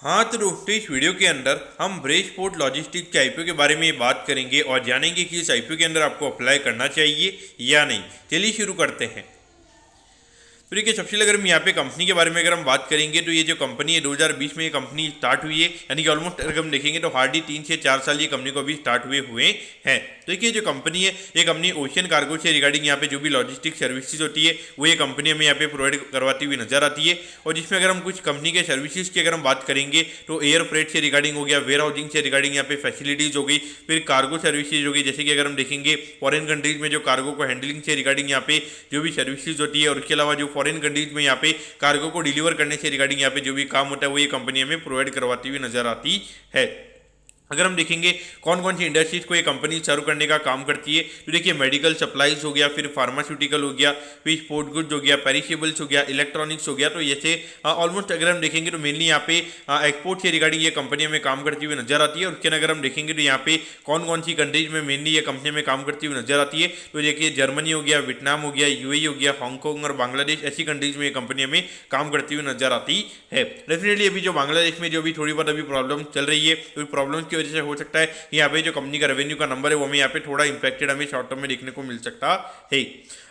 हाँ तो दोस्तों, इस वीडियो के अंदर हम ब्रेसपोर्ट लॉजिस्टिक्स के आईपीओ के बारे में बात करेंगे और जानेंगे कि इस आईपीओ के अंदर आपको अप्लाई करना चाहिए या नहीं। चलिए शुरू करते हैं। तो देखिए, सबसे पहले अगर हम यहाँ पे कंपनी के बारे में अगर हम बात करेंगे तो ये जो कंपनी है 2020 में ये कंपनी स्टार्ट हुई है, यानी कि ऑलमोस्ट अगर हम देखेंगे तो हार्डली 3 से 4 साल ये कंपनी को अभी स्टार्ट हुए हैं। तो देखिए, जो कंपनी है ये कंपनी ओशियन कार्गो से रिगार्डिंग यहाँ पे जो भी लॉजिस्टिक सर्विसेज होती है वो ये कंपनी हमें यहाँ पे प्रोवाइड करवाती हुई नजर आती है। और जिसमें अगर हम कुछ कंपनी के सर्विसेज की अगर हम बात करेंगे तो एयर फ्रेट से रिगार्डिंग हो गया, वेयर हाउसिंग से रिगार्डिंग यहाँ पे फैसिलिटीज हो गई, फिर कार्गो सर्विसेज हो गई, जैसे कि अगर हम देखेंगे फॉरेन कंट्रीज में जो कार्गो को हैंडलिंग से रिगार्डिंग यहाँ पे जो भी सर्विसेज होती है, और उसके अलावा जो फॉरेन कंट्रीज में यहाँ पे कार्गो को डिलीवर करने से रिगार्डिंग यहाँ पे जो भी काम होता है वो ये कंपनी हमें प्रोवाइड करवाती हुई नजर आती है। अगर हम देखेंगे कौन कौन सी इंडस्ट्रीज को ये कंपनी सर्व करने का काम करती है तो देखिए, मेडिकल सप्लाईज हो गया, फिर फार्मास्यूटिकल हो गया, फिर स्पोर्ट गुड्स हो गया, पेरिशेबल्स हो गया, इलेक्ट्रॉनिक्स हो गया। तो जैसे ऑलमोस्ट अगर हम देखेंगे तो मेनली यहाँ पे एक्सपोर्ट से रिगार्डिंग ये कंपनी हमें काम करती हुई नजर आती है। और उसके अगर हम देखेंगे तो यहाँ पे कौन कौन सी कंट्रीज में मेनली ये कंपनी में काम करती हुई नजर आती है तो देखिए, जर्मनी हो गया, वियतनाम हो गया, यूएई हो गया, हांगकॉन्ग और बांग्लादेश, ऐसी कंट्रीज में ये कंपनी हमें काम करती हुई नजर आती है। डेफिनेटली अभी जो बांग्लादेश में जो भी थोड़ी बहुत अभी प्रॉब्लम चल रही है तो प्रॉब्लम की वजह से हो सकता है यहाँ पे जो कंपनी का रेवेन्यू का नंबर है वो हमें यहाँ पे थोड़ा इंपैक्टेड हमें शॉर्ट टर्म में देखने को मिल सकता है।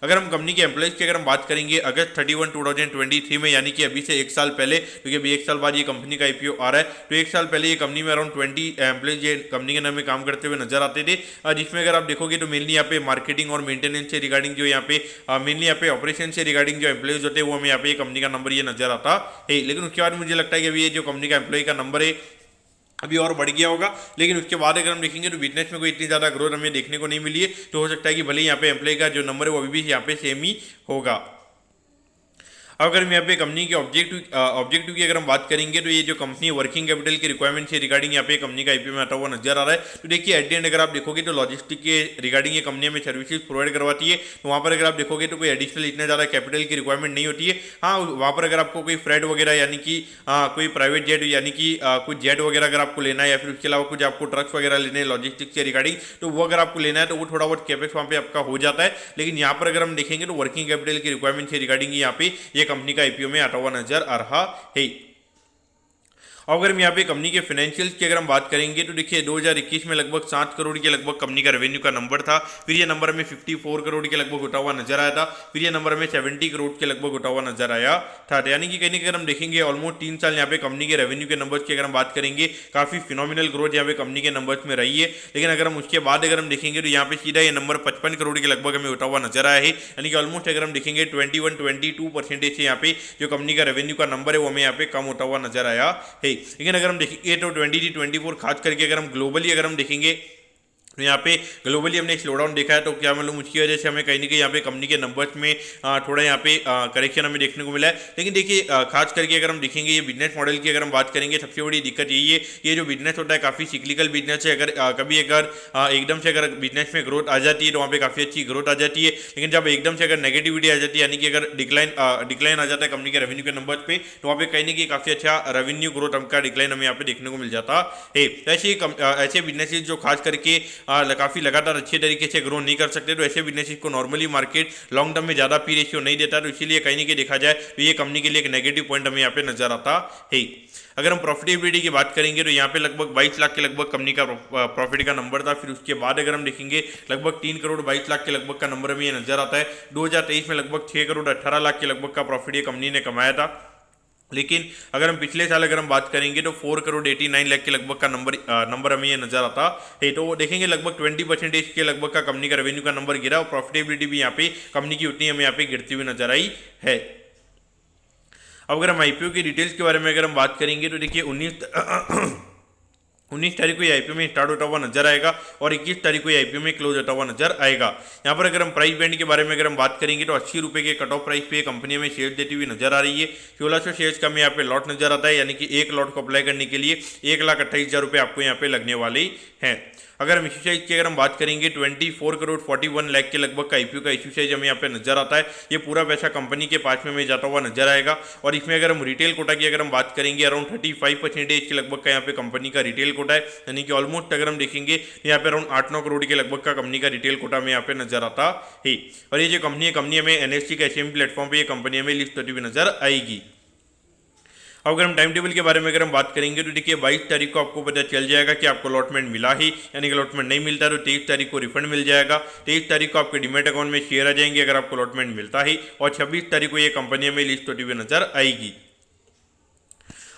अगर हम कंपनी के एम्प्लॉइज की अगर हम बात करेंगे अगस्त 31 2023 में, यानी कि अभी से एक साल पहले, क्योंकि अभी एक साल बाद ये कंपनी का आईपीओ आ रहा है, तो एक साल पहले ये कंपनी में अराउंड 20 एम्प्लॉइज ये कंपनी के नाम में काम करते हुए नजर आते थे। जिसमें अगर आप देखोगे तो मेनली यहाँ पे मार्केटिंग और मेंटेनेंस से रिगार्डिंग जो यहाँ पे मेनली यहाँ पे ऑपरेशन से रिगार्डिंग जो एम्प्लॉइज होते हैं वो हमें यहाँ पे कंपनी का नंबर ये नजर आता है। लेकिन उसके बाद मुझे लगता है कि अभी ये जो कंपनी का एम्प्लॉय का नंबर है अभी और बढ़ गया होगा। लेकिन उसके बाद अगर हम देखेंगे तो बिजनेस में कोई इतनी ज़्यादा ग्रोथ हमें देखने को नहीं मिली है, तो हो सकता है कि भले ही यहाँ पे एम्प्लॉय का जो नंबर है वो अभी भी यहाँ पे सेम ही होगा। अब अगर हम यहाँ पे कंपनी के ऑब्जेक्टिव की अगर हम बात करेंगे तो ये जो कंपनी वर्किंग कैपिटल की रिक्वायरमेंट से रिगार्डिंग यहाँ पे कंपनी का आईपीओ में आता हुआ नजर आ रहा है। तो देखिए, एट द एंड अगर आप देखोगे तो लॉजिस्टिक के रिगार्डिंग ये कंपनी हमें सर्विसेज प्रोवाइड करवाती है, तो वहाँ पर अगर आप देखोगे तो कोई एडिशनल इतना ज़्यादा कैपिटल की रिक्वायरमेंट नहीं होती है। हाँ, वहाँ पर अगर आपको कोई फ्रेट वगैरह यानी कि कोई प्राइवेट जेट यानी कि कुछ जेट वगैरह अगर आपको लेना है, या फिर उसके अलावा कुछ आपको ट्रक्स वगैरह लेने हैं लॉजिस्टिक्स के रिगार्डिंग, तो वो अगर आपको लेना है तो वो थोड़ा बहुत कैपेक्स वहाँ पे आपका हो जाता है। लेकिन यहाँ पर अगर हम देखेंगे तो वर्किंग कैपिटल की रिक्वायरमेंट से रिगार्डिंग यहाँ पे ये कंपनी का आईपीओ में आता हुआ नजर आ रहा है। और अगर हम यहाँ पे कंपनी के फाइनेंशियल्स की अगर हम बात करेंगे तो देखिए, 2021 में लगभग 7 करोड़ के लगभग कंपनी का रेवेन्यू का नंबर था। फिर ये नंबर हमें 54 करोड़ के लगभग उठा हुआ नजर आया था। फिर ये नंबर हमें 70 करोड़ के लगभग उठा हुआ नजर आया था। यानी कि कहीं ना कहीं अगर हम देखेंगे ऑलमोस्ट 3 साल यहाँ पे कंपनी के रेवेन्यू के नंबर्स की अगर हम बात करेंगे, काफी फिनोमिनल ग्रोथ यहाँ पे कंपनी के नंबर्स में रही है। लेकिन अगर हम उसके बाद अगर हम देखेंगे तो यहाँ पे सीधा ये नंबर 55 करोड़ के लगभग हमें उठा हुआ नजर आया है। यानी कि ऑलमोस्ट अगर हम देखेंगे 22% से यहाँ पे जो कंपनी का रेवेन्यू का नंबर है वो हमें यहाँ पे कम होता हुआ नजर आया है। लेकिन अगर हम ये तो 2024 खास करके अगर हम ग्लोबली अगर हम देखेंगे तो यहाँ पे ग्लोबली हमने एक स्लोडाउन देखा है। तो क्या मालूम उसकी वजह से हमें कहीं ना कहीं यहाँ पे कंपनी के नंबर्स में थोड़ा यहाँ पे करेक्शन हमें देखने को मिला है। लेकिन देखिए, खास करके अगर हम देखेंगे ये बिजनेस मॉडल की अगर हम बात करेंगे, सबसे बड़ी दिक्कत यही है, ये जो बिजनेस होता है काफ़ी सिक्लिकल बिजनेस है। अगर कभी अगर एकदम से अगर बिजनेस में ग्रोथ आ जाती है तो वहाँ पे काफ़ी अच्छी ग्रोथ आ जाती है। लेकिन जब एकदम से अगर नेगेटिविटी आ जाती है, यानी कि अगर डिक्लाइन आ जाता है कंपनी के रेवेन्यू के नंबर पे, तो वहाँ पे कहीं ना कहीं काफ़ी अच्छा रेवेन्यू ग्रोथ हमका डिक्लाइन हमें यहाँ पे देखने को मिल जाता है। ऐसे बिजनेसेस जो खास करके काफ़ी लगातार अच्छे तरीके से ग्रो नहीं कर सकते, तो ऐसे बिजनेसेस को नॉर्मली मार्केट लॉन्ग टर्म में ज़्यादा पी रेशियो नहीं देता। तो इसीलिए कहीं ना कहीं देखा जाए तो ये कंपनी के लिए एक नेगेटिव पॉइंट हमें यहाँ पे नजर आता है। अगर हम प्रॉफिटेबिलिटी की बात करेंगे तो यहाँ पे लगभग 22 लाख के लगभग कंपनी का प्रॉफिट का नंबर था। फिर उसके बाद अगर हम देखेंगे लगभग 3 करोड़ 22 लाख के लगभग का नंबर हमें ये नजर आता है। 2023 में लगभग 6 करोड़ 18 लाख के लगभग का प्रॉफिट ये कंपनी ने कमाया था। लेकिन अगर हम पिछले साल अगर हम बात करेंगे तो 4 करोड़ 89 लाख के लगभग का नंबर हमें ये नजर आता है। तो देखेंगे लगभग 20% के लगभग का कंपनी का रेवेन्यू का नंबर गिरा, और प्रॉफिटेबिलिटी भी यहाँ पे कंपनी की उतनी हमें यहाँ पे गिरती हुई नजर आई है। अब अगर हम आईपीओ की डिटेल्स के बारे में अगर हम बात करेंगे तो देखिए 19 तारीख को ये आईपीओ में स्टार्ट होता हुआ नजर आएगा और 21 तारीख को ये आईपीओ में क्लोज होता हुआ नजर आएगा। यहाँ पर अगर हम प्राइस बैंड के बारे में अगर हम बात करेंगे तो 80 रुपये के कट ऑफ प्राइस पे कंपनी में शेयर देती हुई नजर आ रही है। 1600 शेयर्स का हमें यहाँ पे लॉट नजर आता है, यानी कि एक लॉट को अप्लाई करने के लिए 1,28,000 रुपये आपको यहाँ पे लगने वाले हैं। अगर हम इशू साइज की अगर हम बात करेंगे 24 करोड़ 41 लाख के लगभग का आईपीओ का इशू साइज हमें यहाँ पे नजर आता है। ये पूरा पैसा कंपनी के पास में हमें जाता हुआ नजर आएगा। और इसमें अगर हम रिटेल कोटा की अगर हम बात करेंगे अराउंड 35% के लगभग का यहाँ पे कंपनी का रिटेल कोटा है, यानी कि ऑलमोस्ट अगर हम देखेंगे यहाँ पे अराउंड 8-9 करोड़ के लगभग का कंपनी का रिटेल कोटा में यहाँ पे नजर आता है। और ये जो कंपनी है, कंपनी हमें एनएससी के एचएम प्लेटफॉर्म पे ये कंपनी हमें लिस्ट होती हुई नजर आएगी। अब अगर हम टाइम टेबल के बारे में अगर हम बात करेंगे तो देखिए 22 तारीख को आपको पता चल जाएगा कि आपको अलॉटमेंट मिला ही, यानी कि अलॉटमेंट नहीं मिलता तो 23 तारीख को रिफंड मिल जाएगा। 23 तारीख को आपके डीमेट अकाउंट में शेयर आ जाएंगे अगर आपको अलॉटमेंट मिलता ही, और 26 तारीख को ये कंपनी में लिस्ट होती हुई नजर आएगी।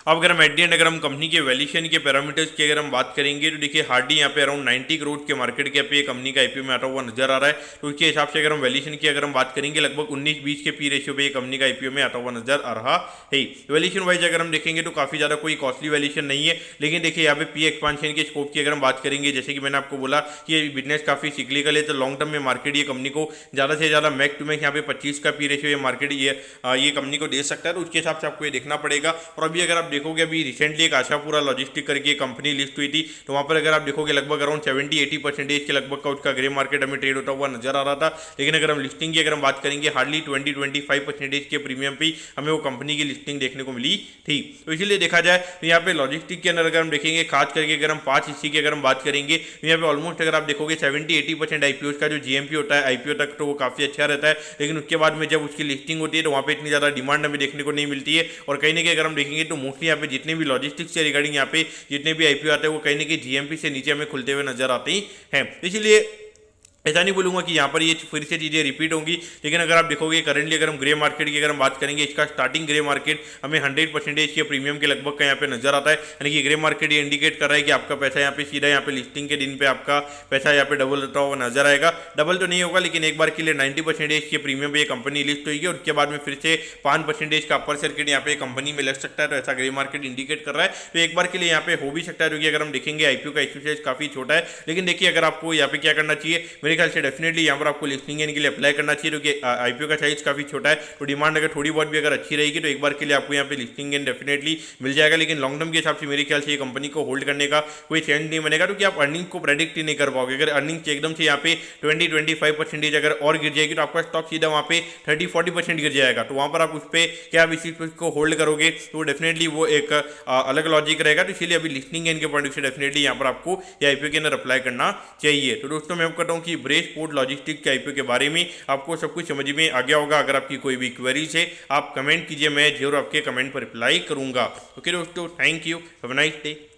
अब अगर हम एट दी एंड अगर हम कंपनी के वैल्यूएशन के पैरामीटर्स की अगर हम बात करेंगे तो देखिए हार्डली यहाँ पे अराउंड 90 करोड़ के मार्केट कैप पे कंपनी का आईपीओ में आता हुआ नजर आ रहा है। तो उसके हिसाब से अगर हम वैल्यूएशन की अगर हम बात करेंगे लगभग 19-20 के पी रेशियो पे ये कंपनी का आईपीओ में आता हुआ नजर आ रहा है। वैल्यूएशन वाइज अगर हम देखेंगे तो काफी ज्यादा कोई कॉस्टली वैल्यूएशन नहीं है, लेकिन देखिए यहाँ पे पी एक्सपांशन के स्कोप की अगर हम बात करेंगे, जैसे कि मैंने आपको बोला कि ये बिजनेस काफी सिक्लिकल है, तो लॉन्ग टर्म में मार्केट ये कंपनी को ज्यादा से ज्यादा मैक्स टू मैक्स यहाँ पे 25 का पी रेशियो ये मार्केट ये कंपनी को दे सकता है। तो उसके हिसाब से आपको ये देखना पड़ेगा। और अभी अगर आप देखोगे अभी रिसेंटली एक आशापुरा लॉजिस्टिक करके कंपनी लिस्ट हुई थी, तो वहां पर अगर आप देखोगे लगभग अराउंड 70-80% के लगभग का उसका ग्रे मार्केट हमें ट्रेड होता हुआ नजर आ रहा था। लेकिन अगर हम लिस्टिंग की अगर हम बात करेंगे हार्डली 20-25% के प्रीमियम पे हमें वो कंपनी की लिस्टिंग देखने को मिली थी। तो इसलिए देखा जाए तो यहाँ पे लॉजिस्टिक के अंदर अगर हम देखेंगे, खास करके अगर हम 5 हिस्से की अगर हम बात करेंगे तो यहाँ पे ऑलमोस्ट अगर आप देखोगे 70-80% आईपीओ का जो जीएमपी होता है आईपीओ तक तो वो काफी अच्छा रहता है, लेकिन उसके बाद में जब उसकी लिस्टिंग होती है तो वहाँ पे इतनी ज्यादा डिमांड हमें देखने को नहीं मिलती है। और कहीं ना कहीं अगर हम देखेंगे तो मोस्टली यहाँ पे जितने भी लॉजिस्टिक्स से रिगार्डिंग यहाँ पे जितने भी आईपीओ आते हैं वो कहीं ना कहीं जीएमपी से नीचे हमें खुलते हुए नजर आते ही हैं। इसलिए ऐसा नहीं बोलूंगा कि यहाँ पर ये फिर से चीज़ें रिपीट होंगी, लेकिन अगर आप देखोगे करंटली अगर हम ग्रे मार्केट की अगर हम बात करेंगे, इसका स्टार्टिंग ग्रे मार्केट हमें 100% के प्रीमियम के लगभग का यहाँ पे नजर आता है। यानी कि ग्रे मार्केट ये इंडिकेट कर रहा है कि आपका पैसा यहाँ पे सीधा यहाँ पे लिस्टिंग के दिन पे आपका पैसा यहाँ पे डबल होता हुआ नजर आएगा। डबल तो नहीं होगा, लेकिन एक बार के लिए 90% के प्रीमियम पे ये कंपनी लिस्ट होगी और उसके बाद में फिर से 5% का अपर सर्किट यहाँ पे कंपनी में लग सकता है। तो ऐसा ग्रे मार्केट इंडिकेट कर रहा है, तो एक बार के लिए यहाँ पे हो भी सकता है। क्योंकि अगर हम देखेंगे आईपीओ का इश्यू साइज काफी छोटा है, लेकिन देखिए अगर आपको यहाँ पे क्या करना चाहिए, मेरे ख्याल से डेफिनेटली यहाँ पर आपको लिस्टिंग के लिए अप्लाई करना चाहिए, क्योंकि आईपीओ का साइज काफी छोटा है। तो डिमांड अगर थोड़ी बहुत भी अगर अच्छी रहेगी तो एक बार के लिए आपको यहाँ पे लिस्टिंग डेफिनेटली मिल जाएगा। लेकिन लॉन्ग टर्म के हिसाब से मेरे ख्याल से ये कंपनी को होल्ड करने का कोई सेंस नहीं बनेगा, क्योंकि आप अर्निंग को प्रेडिक्ट ही नहीं कर पाओगे। अगर अर्निंग एकदम से यहाँ पे 20-25% अगर और गिर जाएगी तो आपका स्टॉक सीधा वहाँ पे 30-40% गिर जाएगा। तो वहाँ पर आप उस पर क्या आप इसी को होल्ड करोगे, तो डेफिनेटली वो एक अलग लॉजिक रहेगा। तो इसलिए अभी लिस्टिंग के पॉइंट से डेफिनेटली यहाँ पर आपको ये आईपीओ के अंदर अप्लाई करना चाहिए। तो दोस्तों मैं कहता हूँ कि ब्रेश पोर्ट लॉजिस्टिक के आईपीओ के बारे में आपको सब कुछ समझ में आ गया होगा। अगर आपकी कोई भी क्वेरीज है आप कमेंट कीजिए, मैं जरूर आपके कमेंट पर रिप्लाई करूंगा। ओके दोस्तों, thank you, have a nice day.